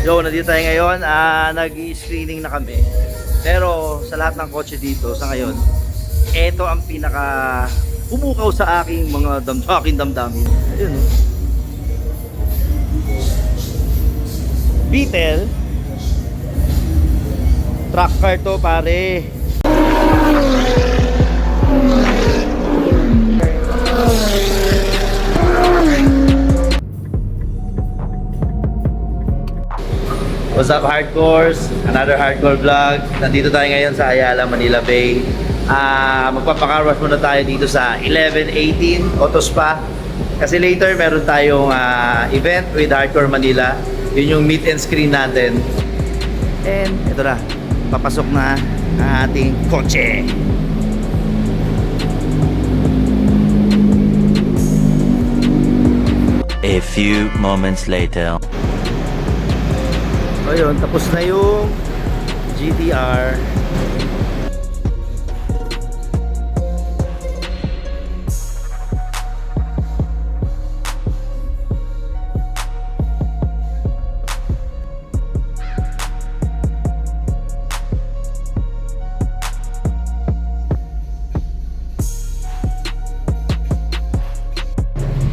Yo, nandito tayo ngayon. Nag-i-screening na kami. Pero sa lahat ng kotse dito sa ngayon, ito ang pinaka humukaw sa aking mga damdamin. Ayun, oh. Beetle. Truck car to, pare. What's up, hardcores? Another hardcore vlog. Nandito tayo ngayon sa Ayala, Manila Bay. Magpapacar wash muna tayo dito sa 1118 Auto Spa. Kasi later meron tayong event with Hardcore Manila. Yun yung meet and screen natin. And ito na, papasok na ang ating kotse. A few moments later. Ayun, tapos na yung GTR.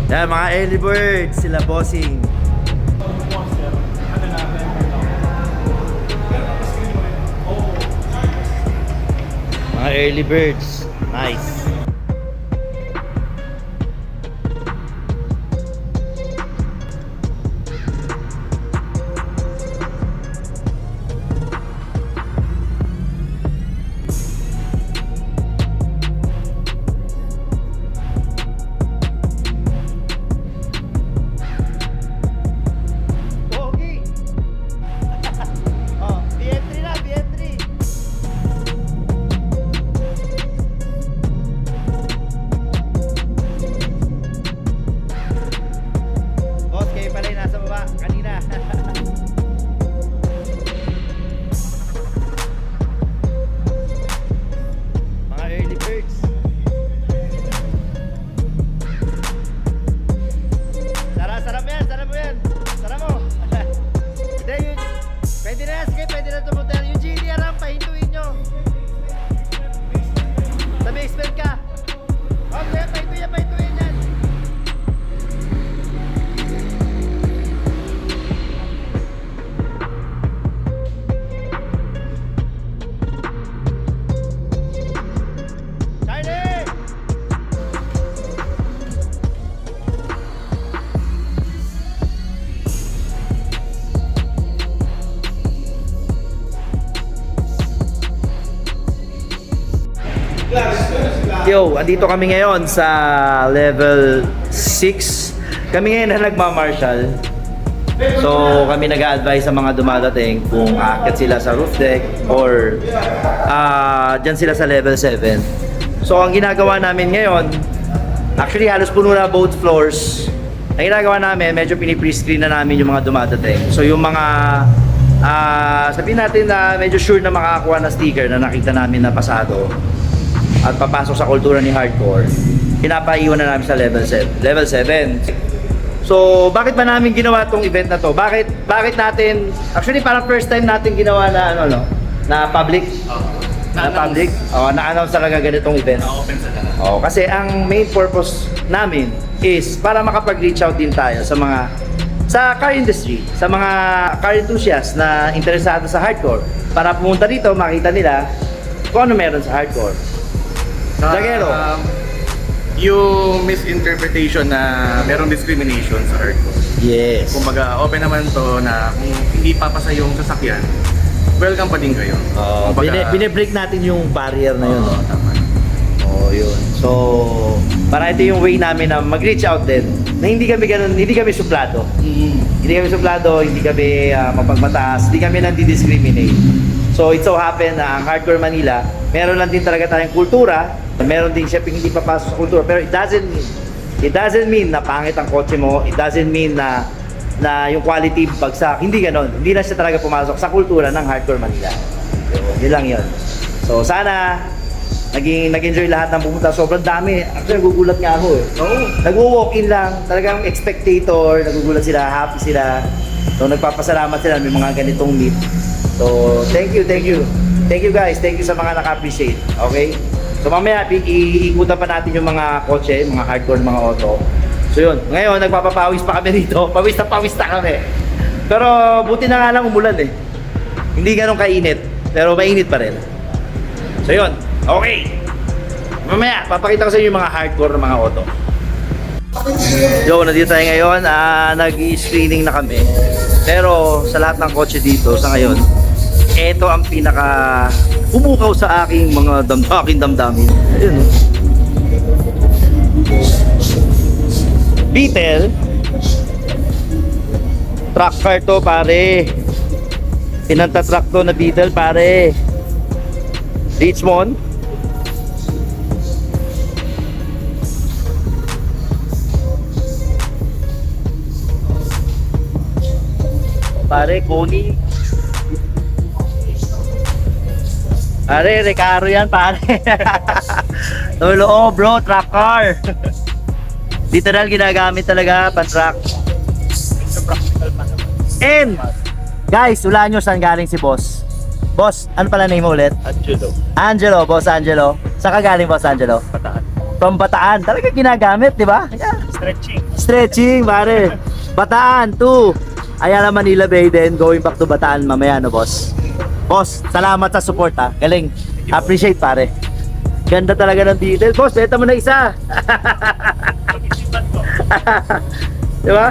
Yan, mga early birds, sila bossing. Mga early birds. Nice. Pogi. Oh, BM3 na, BM3. Boss, kayo pala yung nasa baba kanina. Mga early birds. Sara mo yan, sara mo yan. Sara mo. Hindi, yun. Pwede na yan, sige, pwede na tumutel. Yung GTR ramp, pahintuin nyo. Sa basement ka. Okay, pahintuin yan. Charlie! Yo, andito kami ngayon sa level 6. Kami ngayon na nagmamarshal. So, kami nag-a-advise sa mga dumadating kung aakyat sila sa roof deck or dyan sila sa level 7. So, ang ginagawa namin ngayon, actually halos puno na both floors. Ang ginagawa namin, medyo pinipre-screen na namin yung mga dumadating. So, yung mga sabihin natin na medyo sure na makakakuha na sticker na nakita namin na pasado at papasok sa kultura ni Hardcore, pinapaiwan na namin sa level 7. So, bakit ba namin ginawa tong event na to? Bakit natin, actually parang first time natin ginawa na na public. Na-announce talaga ganitong event. Kasi ang main purpose namin is para makapag-reach out din tayo sa car industry, sa mga car enthusiasts na interesado sa Hardcore, para pumunta dito, makita nila kung ano meron sa Hardcore. Jagero. Yung misinterpretation na merong discrimination sa hardcore. Yes. Kumbaga, open naman to na kung hindi papasa yung sasakyan, welcome pa din kayo. Bine-break natin yung barrier na yun. Tama. Yun. So, para ito yung way namin na mag-reach out din. Na hindi kami suplado. Hindi kami suplado, hindi kami mapagmataas, hindi kami nandi-discriminate. So, it so happen na ang Hardcore Manila, meron lang din talaga tayong kultura. Meron din siya hindi papasok sa kultura. Pero it doesn't mean na pangit ang kotse mo. It doesn't mean na yung quality bagsak. Hindi ganon. Hindi na siya talaga pumasok sa kultura ng Hardcore Manila. Yun lang yun. So, sana nag-enjoy lahat ng pumunta. Sobrang dami. Actually, nagugulat nga ako eh. Nag-walk-in lang. Talagang spectator. Nagugulat sila. Happy sila. So nagpapasalamat sila, may mga ganitong meet. So thank you, thank you. Thank you guys, thank you sa mga naka-appreciate. Okay? So mamaya iikutan pa natin yung mga kotse, mga hardcore mga auto. So yun, ngayon nagpapapawis pa kami dito. Pawis na kami. Pero buti na nga lang umulan eh. Hindi ganun kainit, pero mainit pa rin. So yun, okay. Mamaya, papakita ko sa inyo yung mga hardcore na mga auto. Yo, nandito tayo ngayon, nag-screening na kami. Pero sa lahat ng kotse dito, sa ngayon, ito ang pinaka umukaw sa aking mga damdamin. Ayun, no? Beetle. Truck car to, pare. Pinanta-truck to na Beetle, pare. Richmond. Pare, Coney. Pare, Recaro yan, pare. Lolo, bro, truck car. Literal, ginagamit talaga, pan-truck. And, guys, hulaan nyo saan galing si boss. Boss, ano pala name mo ulit? Angelo, boss Angelo. Saan ka galing, boss Angelo? Bataan. From Bataan. Talaga ginagamit, di ba? Yeah. Stretching, pare. Bataan, 2. Ayala Manila Bay din, going back to Bataan mamaya, no, boss? Boss, salamat sa support, ha. Galing. Appreciate, pare. Ganda talaga ng detail. Boss, beta mo na isa. Di ba?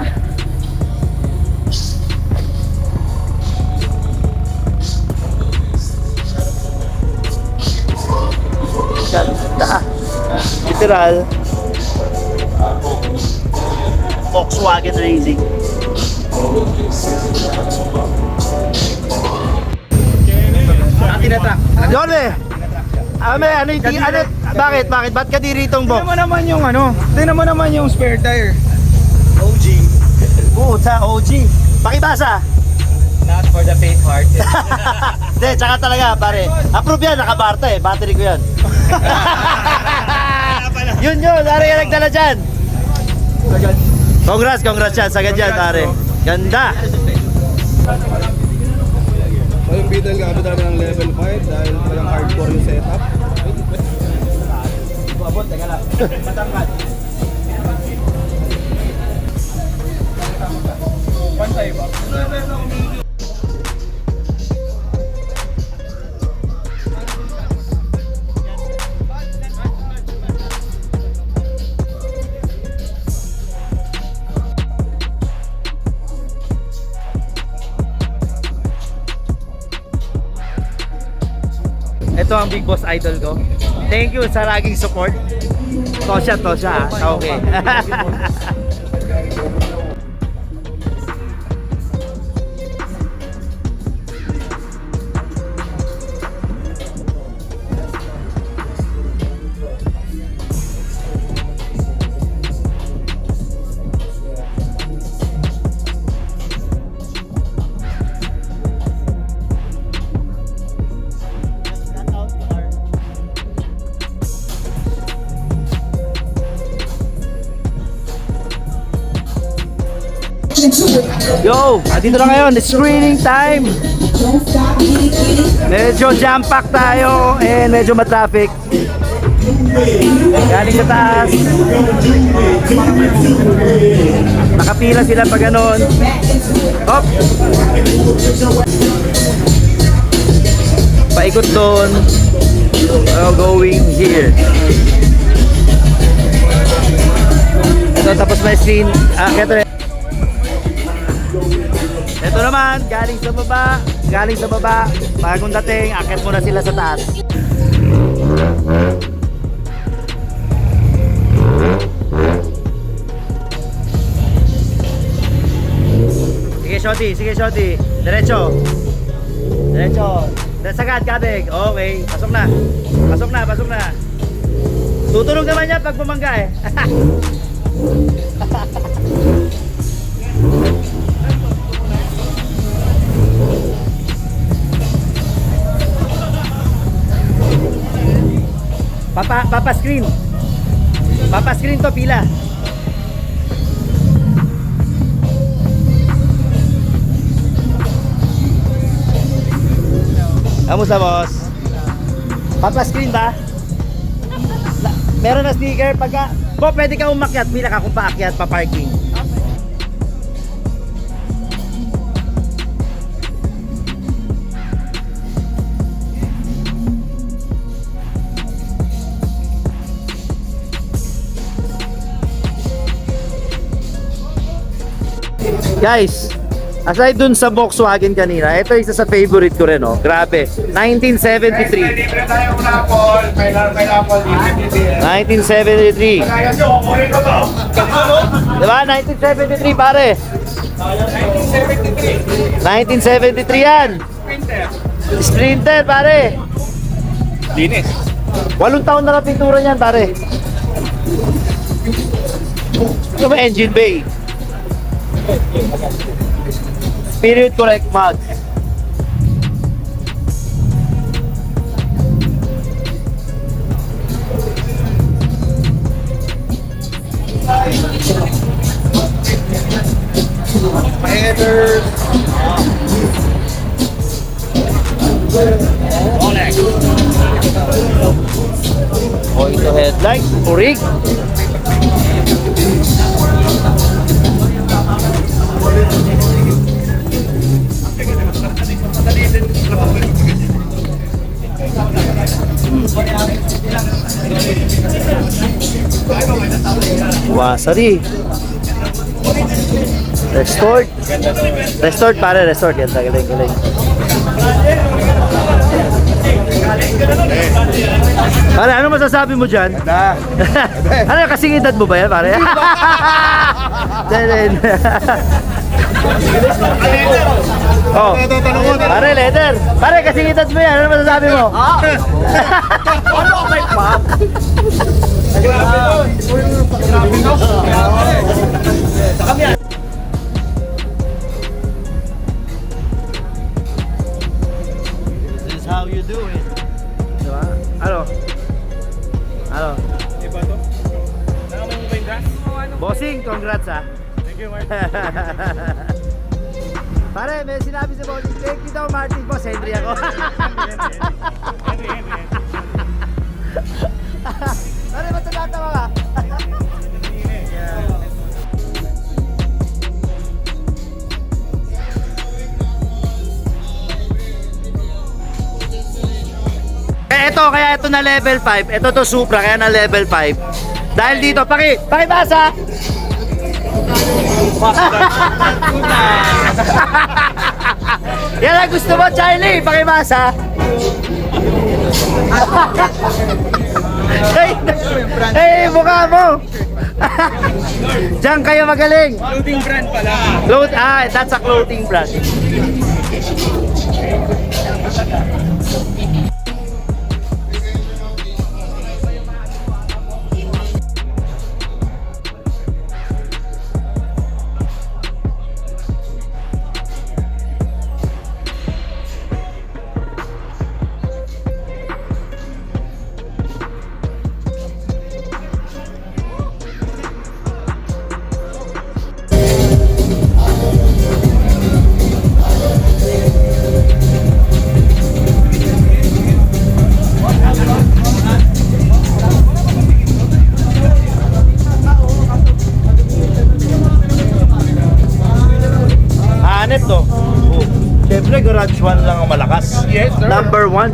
Ganda. Literal. Volkswagen Racing. Tinatrack. Jorge! Ano yung bakit? Ba't ka di ritong Tingnan box? mo naman yung tingnan mo naman yung spare tire. OG. Puta, OG. Pakibasa. Not for the faint hearted. Hindi, tsaka talaga, pare. Approve yan, nakabarta eh. Battery ko yan. Yun, pare ka nagdala dyan. Congrats yan. Sagad yan, pare. Ganda. So yung Beetle gamit namin ng level 5 dahil walang hardcore yung setup. Abot, teka lang. Matangkad. Pantay ba? Ito ang big boss idol ko. Thank you sa laging support. Tosya, okay. Yo, dito na ngayon, screening time. Medyo jam-pack tayo and medyo matraffic. Galing sa taas. Nakapila sila pa ganon. Hop. Paikot doon. Going here. Ito, tapos may screen. Ito naman, galing sa baba, bagong dating, akit muna sila sa taas. Sige, Shoti. Diretso. Sagad, kabig. Okay, pasok na. Tutunog naman yan pag bumangga eh. Papa screen to pila. Kamusta, boss? Papa-screen ba? Meron na sticker pagka... Bo, pwede ka umakyat. Pila ka kung paakyat, pa-parking. Guys, aside dun sa Volkswagen kanina, ito isa sa favorite ko rin, oh. Grabe. 1973. 1973. Diba? 1973, pare. 1973 yan. Sprinter, pare. Linis. 8 taon na lang pintura niyan, pare. Ito ba engine bay? Period correct mag. Headers. O ito headlight, urig. Wasari. Restored. Restored, pare, restored. Yan, galing, galing. Pare, ano masasabi mo dyan? Ano, kasing edad mo ba yan, pare? Then, oh, pare, leather. Pare, kasing edad mo yan. Ano masasabi mo? This is how you do it. Diba? Ano? Ano? Iba to? Nakamain mo ba yung gas? Bossing, congrats ah. Thank you, Mark. Pare, may sinabi si Bossing, thank you daw Martin. Boss, Henry ako. Pare, ba't natatawa ka? Kaya ito na level 5. Ito to Supra, kaya na level 5. Dahil dito, pakibasa. Yan ang gusto mo, Charlie. Pakibasa. Hey, mukha mo. Diyan kayo magaling. Clothing brand pala. That's a clothing brand. Hanep to. Siyempre, garage 1 lang ang malakas. Yes, sir. Number 1.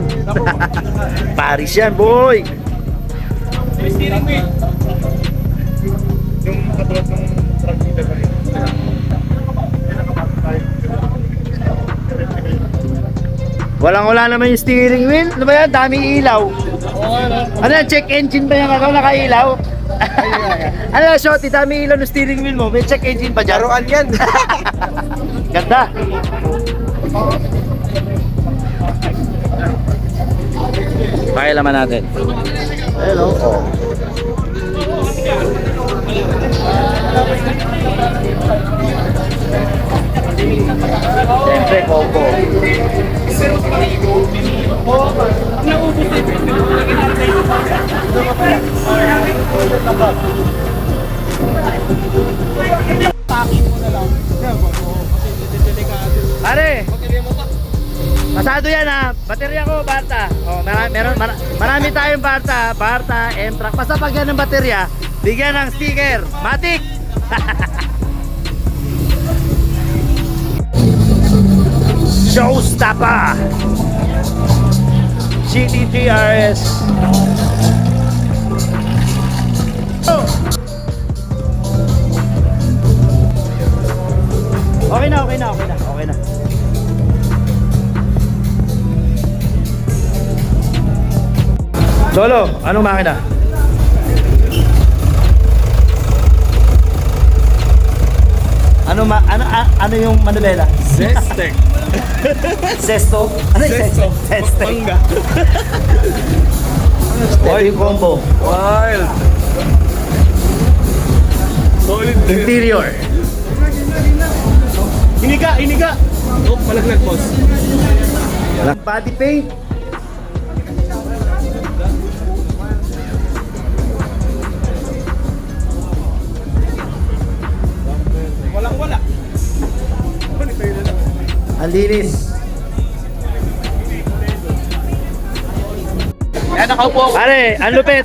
Paris yan, boy. May steering wheel. Yung katulad ng truck dito ba rin? Walang-wala naman yung steering wheel. Ano ba yan? Daming ilaw. Ano yan? Check engine ba yan? Ako nakailaw? Ano yan, Shotty? Daming ilaw ng steering wheel mo. May check engine pa dyan? Laruan yan. Ganda. Pakilaman natin. Ayun o. Oh. Siyempre, Coco. Pare! Pasado yan ha. Baterya ko, Barta. Oh, marami tayong Barta. Barta, M-Track. Basta pag yan ng baterya, bigyan ng sticker. Matic! Showstopper! GT3RS. Oh. Okay na. Solo, anong makina? Ano yung manubela? Zestec. Zesto? Ano yung Zesto. Zesto. Mangga. Oil combo. Wild. Solid. Interior. Hiniga. Oh, malaglag, boss. Body paint. Walang-wala. Ang linis. Yan, nakaupo ako. Pare, ang lupit.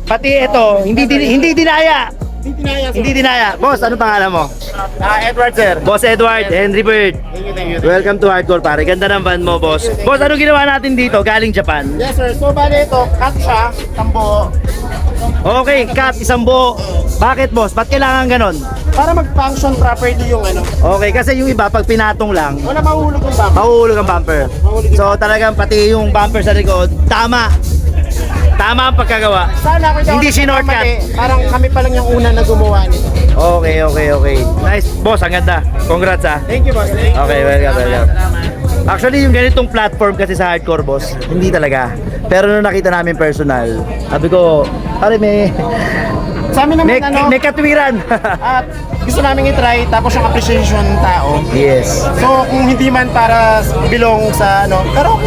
Pati ito, hindi dinaya. Hindi dinaya. Boss, ano pangalan mo? Edward, sir. Boss Edward, Henry Bird. Thank you. Welcome to Hardcore, pare. Ganda ng van mo, boss. Boss, ano ginawa natin dito? Galing Japan. Yes, sir. So, bali ito, cut siya, tambo. Okay, cut, isang buo. Bakit, boss? Ba't kailangan ganon? Para mag-function properly yung ano. Okay, kasi yung iba, pag pinatong lang, Wala mahulog yung bumper. mahuhulog ang bumper. So, talagang pati yung bumper sa likod, tama. Tama ang pagkagawa. Sana ako Hindi sinortcut. Parang kami pa lang yung una na gumawa nito. Okay. Nice. Boss, ang ganda. Congrats ah. Thank you, boss. Okay, welcome. Actually, yung ganitong platform kasi sa Hardcore, boss, hindi talaga. Pero nung nakita namin personal, sabi ko, pare Sa amin naman, may katwiran. at gusto namin i-try, tapos yung appreciation ng tao. Yes. So, kung hindi man para belong sa ano, pero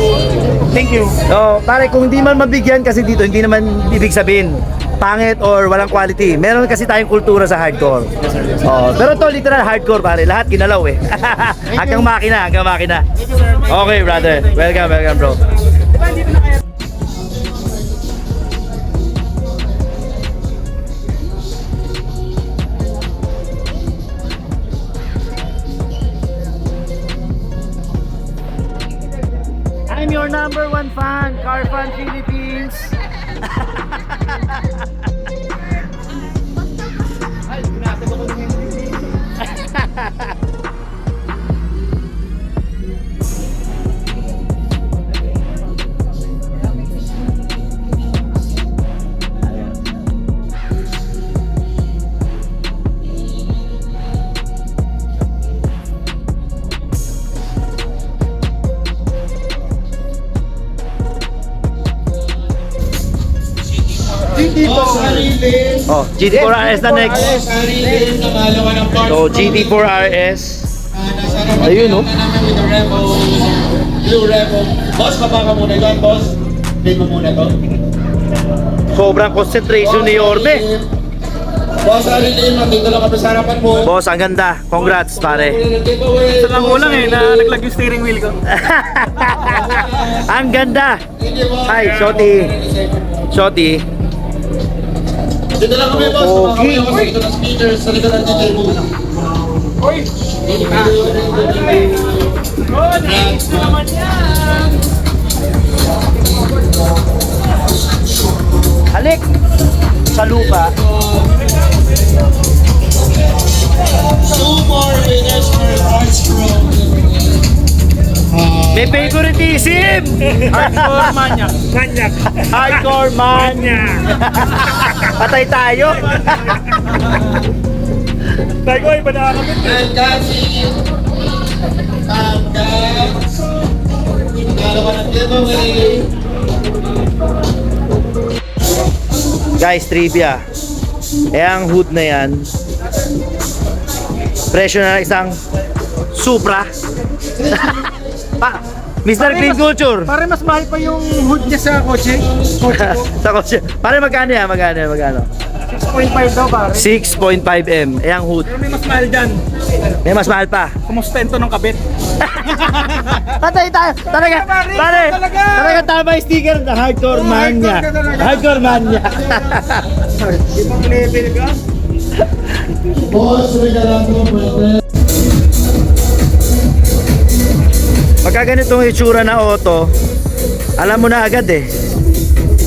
thank you. So, pare, kung hindi man mabigyan kasi dito, hindi naman ibig sabihin pangit or walang quality. Meron kasi tayong kultura sa hardcore. Oh, pero to literal hardcore, pare. Lahat ginalaw eh. hanggang makina. Okay, brother. Welcome, bro. I'm your number one fan, Car Fan Philippines. Ay, binasag ako ng Oh, GT4 RS na next. So, GT4 RS. Ayun, no? Blue Rebel. Boss, baba ka muna doon, boss. Play mo muna to. Sobrang concentration ni Orbe. Boss, Arilin, nandito lang kami sa harapan mo. Boss, ang ganda. Congrats, pare. Isa lang ulang na naglag yung steering wheel ko. Ang ganda. Hi, Shoti. Dito lang kami, boss. Baba kami ako sa ito ng speakers. Sa likod ng DJ mo. Oy! Halik sa lupa. Two more winners for Arts Pro. May favoritism! Hardcore maniac. Hardcore maniac! Patay tayo! Tayo ko, iba nakakabit. And Cassie. And Gabs. Dalawa ng giveaway. Guys, trivia. Ang hood na yan, presyo na isang Supra. Mr. Clean Culture. Pare mas mahal pa yung hood niya sa kotse. Sa kotse. Pare magkano yan? Magkano? 6.5 daw pare. 6.5M. Ang hood. Pero may mas mahal dyan. May mas mahal pa. Kumustento ng kabit. Patay tayo. Talaga, pare. Talaga tama yung sticker na hardcore mania. Hardcore mania. Ibang level ka? Boss, regalado mo pwede. Pagka ganitong itsura na auto, alam mo na agad eh.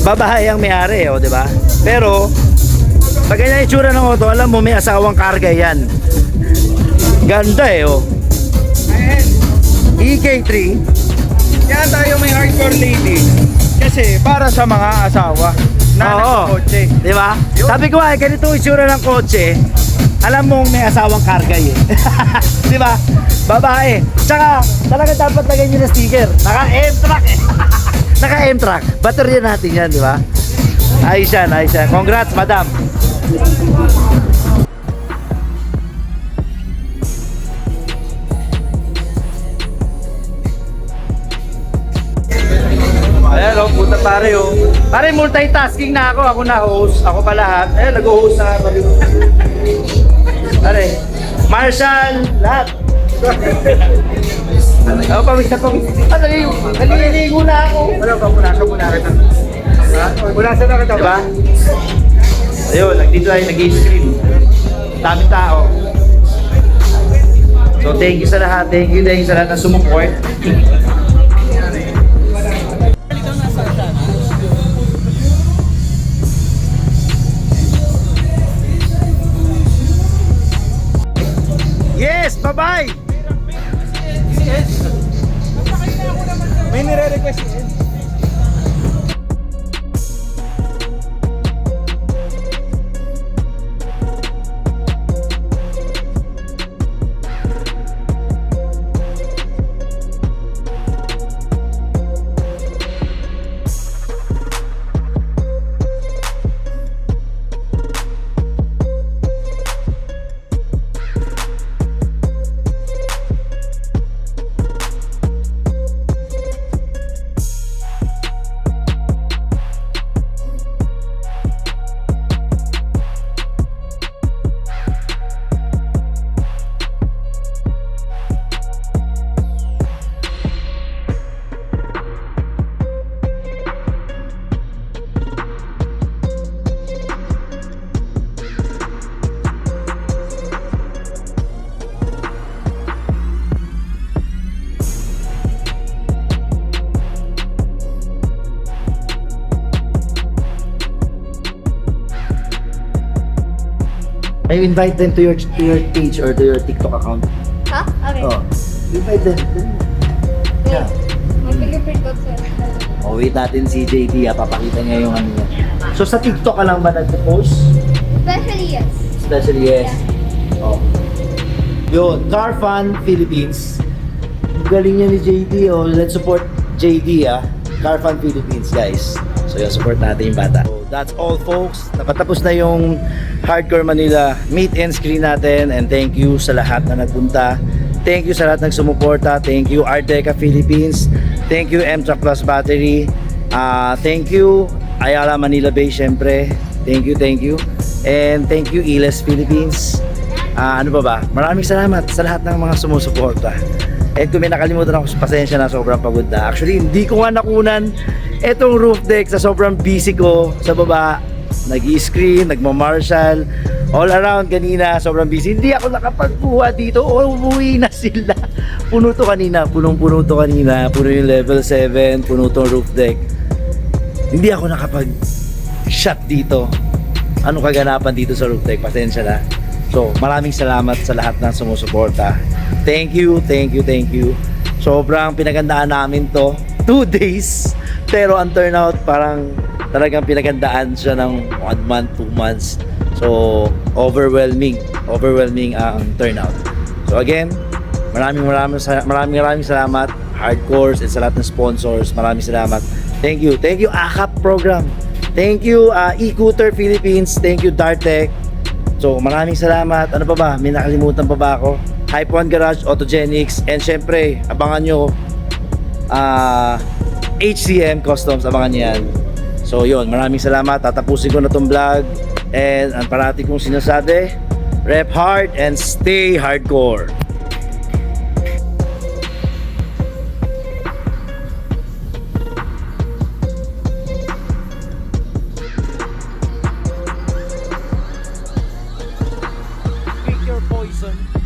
Babae ang may-ari, di ba? Pero pag ganyan itsura ng auto, alam mo may asawang karga yan. Ganda oh. EK3. Kaya tayo may hardcore lady. Kasi para sa mga asawa na nagkakotse. Di ba? Sabi ko ganitong itsura ng kotse, alam mo may asawang karga eh. Di ba? Babae. Tsaka talaga dapat lagay nyo na sticker. Naka-M-Track eh. Naka-M-Track. Baterya natin yan, di ba? Ayos yan, ayos yan. Congrats, madam. Ayan o, puta pare o. Pare, multitasking na ako. Ako na host. Ako pa lahat. Ayan, nag-host na ako. Pare, Marshall, lahat. Ako, pawis na pawis. Naliligo na ako. Wala pa, punasan mo na kita. Punasan na kita. Diba? Ayun, dito ay nag-i-screen. Dami tao. So, thank you sa lahat. Thank you sa lahat na sumuport. Yes! Bye-bye! May nire-request si Ed. I invite them to your page or to your TikTok account. Ha? Okay. Oh, invite them. Yeah. Mag-fingerprint ko sir. Oh, wait natin si JD, papakita niya yung ano niya. So sa TikTok ka lang ba nagpo-post? Especially yes. Especially yes. Oh. Yun, Car Fun Philippines. Galing niya ni JD, oh. Let's support JD, Car Fun Philippines, guys. So yun, support natin yung bata. So that's all, folks. Napatapos na yung Hardcore Manila meet and screen natin, and thank you sa lahat na nagpunta. Thank you sa lahat ng sumuporta. Thank you Arteca Philippines. Thank you M-Track Plus Battery. Thank you Ayala Manila Bay, syempre. Thank you. And thank you Iles Philippines. Ano pa ba? Maraming salamat sa lahat ng mga sumusuporta. And kung may nakalimutan ako, pasensya na, sobrang pagod na. Actually, hindi ko nga nakunan etong roof deck sa sobrang busy ko sa baba. Nag-i-screen, nagma-marshal, all around kanina, sobrang busy. Hindi ako nakapagkuha dito, umuwi na sila. Puno to kanina, punong-puno to kanina, puno yung level 7, puno to roof deck. Hindi ako nakapag-shot dito. Ano kaganapan dito sa roof deck, pasensya na. So, maraming salamat sa lahat ng sumusuporta. Thank you. Sobrang pinagandaan namin to. 2 days. Pero ang turnout parang talagang pinagandaan siya ng 1 month, 2 months. So, overwhelming ang turnout. So again, maraming salamat Hardcores and sa lahat ng sponsors. Maraming salamat. Thank you AKAP program. Thank you E-Cooter Philippines. Thank you Dartec. So maraming salamat. Ano pa ba? May nakalimutan pa ba ako? Hype One Garage, Autogenics, and syempre abangan nyo HCM Customs, abangan nyo yan. So yun, maraming salamat. Tatapusin ko na tong vlog. And ang parati kong sinasabi, rep hard and stay hardcore. person